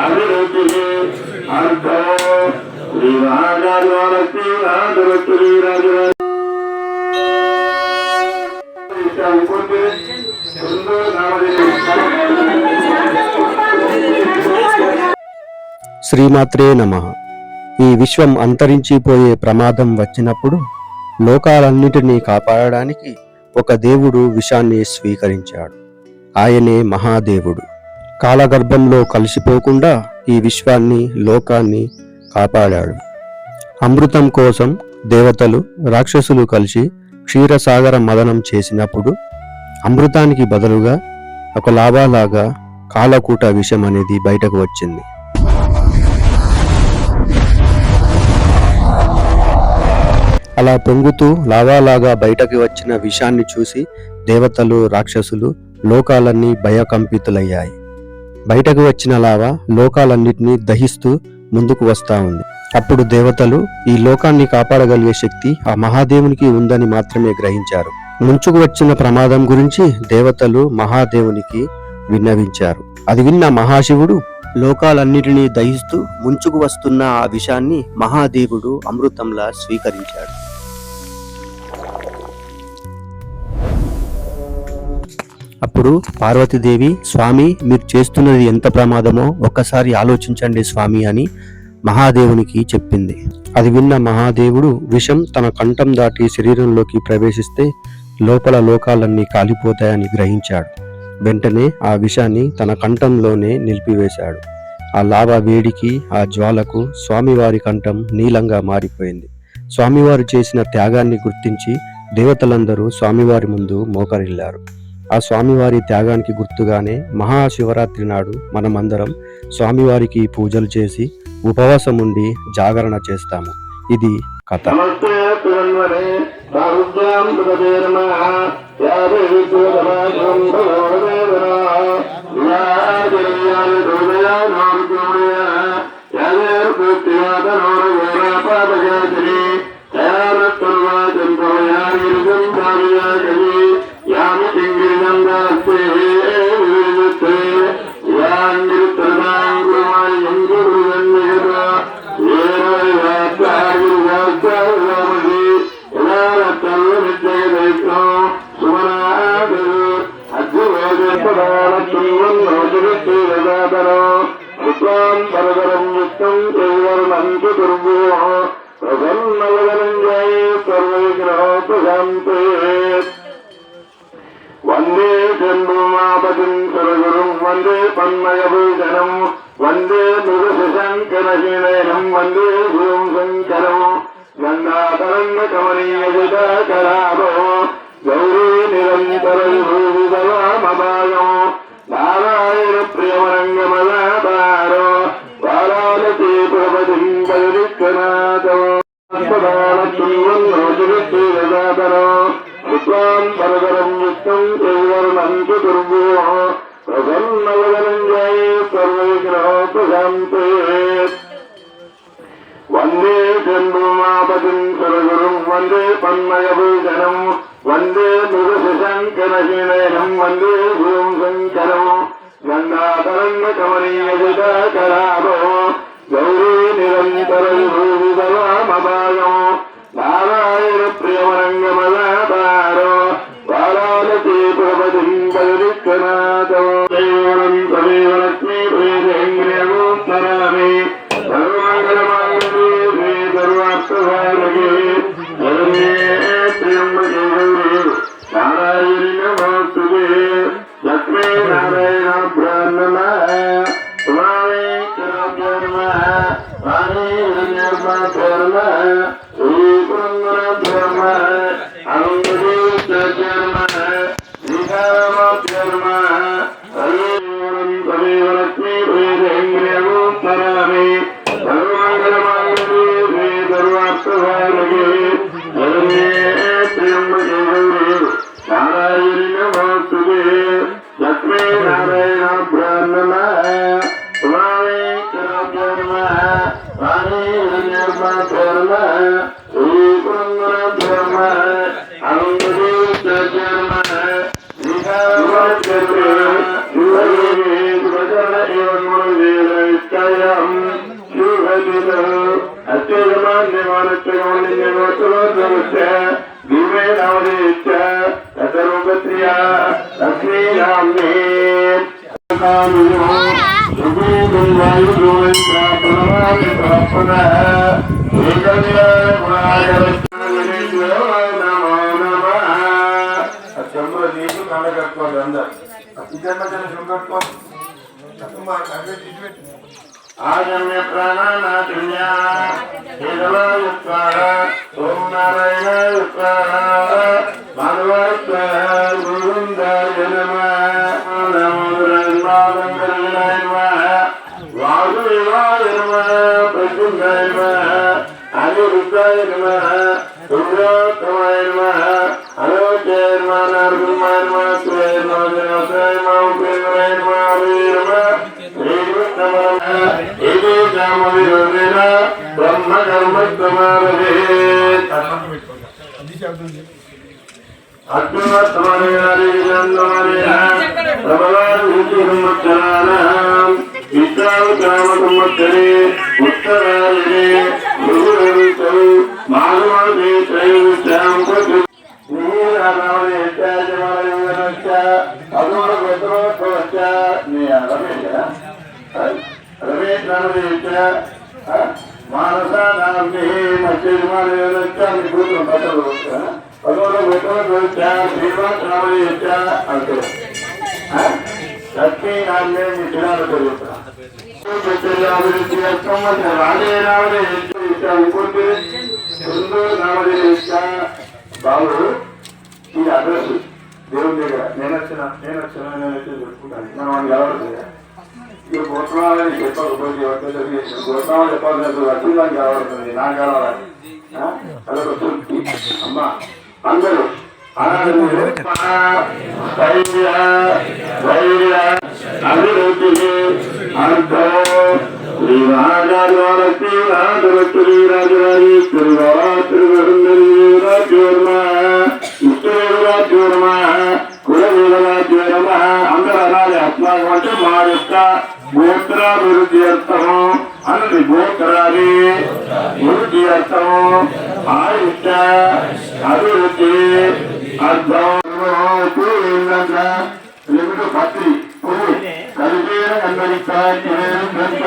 అభిరుచి అర్థ శ్రీరాజాలక్ష్మీ రాజు శ్రీమాత్రే నమః. ఈ విశ్వం అంతరించిపోయే ప్రమాదం వచ్చినప్పుడు లోకాలన్నిటినీ కాపాడడానికి ఒక దేవుడు విషాన్ని స్వీకరించాడు. ఆయనే మహాదేవుడు. కాలగర్భంలో కలిసిపోకుండా ఈ విశ్వాన్ని, లోకాన్ని కాపాడాడు. అమృతం కోసం దేవతలు, రాక్షసులు కలిసి క్షీరసాగర మదనం చేసినప్పుడు అమృతానికి బదులుగా ఒక లావాలాగా కాలకూట విషం అనేది బయటకు వచ్చింది. అలా పొంగుతూ లావాలాగా బయటకు వచ్చిన విషాన్ని చూసి దేవతలు, రాక్షసులు, లోకాలన్నీ భయకంపితులయ్యాయి. బయటకు వచ్చిన లావా లోకాలన్నిటినీ దహిస్తూ ముందుకు వస్తా ఉంది. అప్పుడు దేవతలు ఈ లోకాన్ని కాపాడగలిగే శక్తి ఆ మహాదేవునికి ఉందని మాత్రమే గ్రహించారు. ముంచుకు వచ్చిన ప్రమాదం గురించి దేవతలు మహాదేవునికి విన్నవించారు. అది విన్న మహాశివుడు లోకాలన్నిటినీ దహిస్తూ ముంచుకు వస్తున్న ఆ విషాన్ని మహాదేవుడు అమృతంలా స్వీకరించాడు. అప్పుడు పార్వతీదేవి, స్వామి, మీరు చేస్తున్నది ఎంత ప్రమాదమో ఒక్కసారి ఆలోచించండి స్వామి అని మహాదేవునికి చెప్పింది. అది విన్న మహాదేవుడు విషం తన కంఠం దాటి శరీరంలోకి ప్రవేశిస్తే లోపల లోకాలన్నీ కాలిపోతాయని గ్రహించాడు. వెంటనే ఆ విషాన్ని తన కంఠంలోనే నిలిపివేశాడు. ఆ లావా వేడికి, ఆ జ్వాలకు స్వామివారి కంఠం నీలంగా మారిపోయింది. స్వామివారు చేసిన త్యాగాన్ని గుర్తించి దేవతలందరూ స్వామివారి ముందు మోకరిల్లారు. ఆ స్వామివారి త్యాగానికి గుర్తుగానే మహాశివరాత్రి నాడు మనమందరం స్వామివారికి పూజలు చేసి ఉపవాసం ఉండి జాగరణ చేస్తాము. ఇది కథ. వందే చంద్రుమాపతిం సరగురుం వందే పన్మయభూషణం వందే మృగశంకరశీలయం వందే భూం శంకరం గంగాతరంగ కమనీయకరాభో గౌరీ నిరంతర విభూషితవామభాగం నారాయణ ప్రియమరంగమదారో వారాణసీ ప్రపతిం పరివిక్కనాథో పరదరం విష్ణం చైవర్ణం చతుర్భో ప్రసన్నవదనంజాయ సర్వవిఘ్నోపశాంతే వందే చంద్రుమాపతిం సరగురుం వందే పన్మయభూషణం వందే మృగశంకరశీలయం వందే భూం శంకరం గంగాతరంగ కమనీయకరాభో గౌరీ నిరంతర విభూషితవామభాగం నారాయణ ప్రియమరంగమదారో వారాణసీ ప్రపతిం పరివిక్కనాథో దైవరం తమేవ లక్ష్మీ ప్రేమేంద్రియమోత్తరామి సర్వమంగళమాంగళ్యే శ్రీ సర్వార్థసాధకే శరణ్యే త్ర్యంబకే గౌరీ నారాయణి నమోస్తుతే లక్ష్మీ నారాయణాభ్యాం నమః స్వామి కరాభ్యాం నమః వాణీ హిరణ్యాభ్యాం నమః శ్రీపురంగరాభ్యాం నమః అనంతదేవ్యాభ్యాం నమః శ్రీకారాభ్యాం నమః హరిం తమేవ లక్ష్మీ ప్రేమేంద్రియమోత్తరామి సర్వమంగళమాంగళ్యే శ్రీ సర్వార్థసాధకే శరణ్యే త్ర్యంబకే గౌరీ నారాయణి నమోస్తుతే లక్ష్మీ నారాయణాభ్యాం నమః స్వామి కరాభ్యాం నమః వాణీ హిరణ్యాభ్యాం నమః శ్రీపురంగరాభ్యాం నమః అనంతదేవ్యాభ్యాం నమః శ్రీకారాభ్యాం నమః కట్టుకోండి అందరు ఆగమ్య ప్రాణానాథ్య ఓం నారాయణ మాధవ గోవిందాయ వాసుదేవాయ ప్రద్యుమ్నాయ అనిరుద్ధాయ రుద్రోత్తమాయ అలోక్యాయ నారదుమాయ శ్రీరాయ బ్రహ్మ కర్మ రమేష్ మానసాన్ని మధ్యమాన్ని కూతురు బట్టలు శ్రీనివాస్ రామయ్య అంటే లక్ష్మీ నాన్నే మీ చిరాలు జరుగుతా అభివృద్ధి చేస్తాం రాజే రామదే ఇంకోటి రామదే బాబు ఈ అడ్రస్ దేవుడి దగ్గర నేను వచ్చిన చెప్పుకుంటాను మనం అని కలవట్లేదు ఇక గోత్రాలని చెప్పకపోతే గోత్రాలు చెప్పాల్సిన వచ్చిందని కలవడుతుంది నాకు కలవాలి అదొక తృప్తి అమ్మా అందరూ అభివృద్ధి అర్థం అందరూ అనాలి అస్మాకం అంటే మా యొక్క గోత్రాభివృద్ధి అర్థము అన్నది గోత్రాది వృద్ధి అర్థము ఆయుష్ట అభివృద్ధి అర్థం పత్రి కలిపేన అందరికీ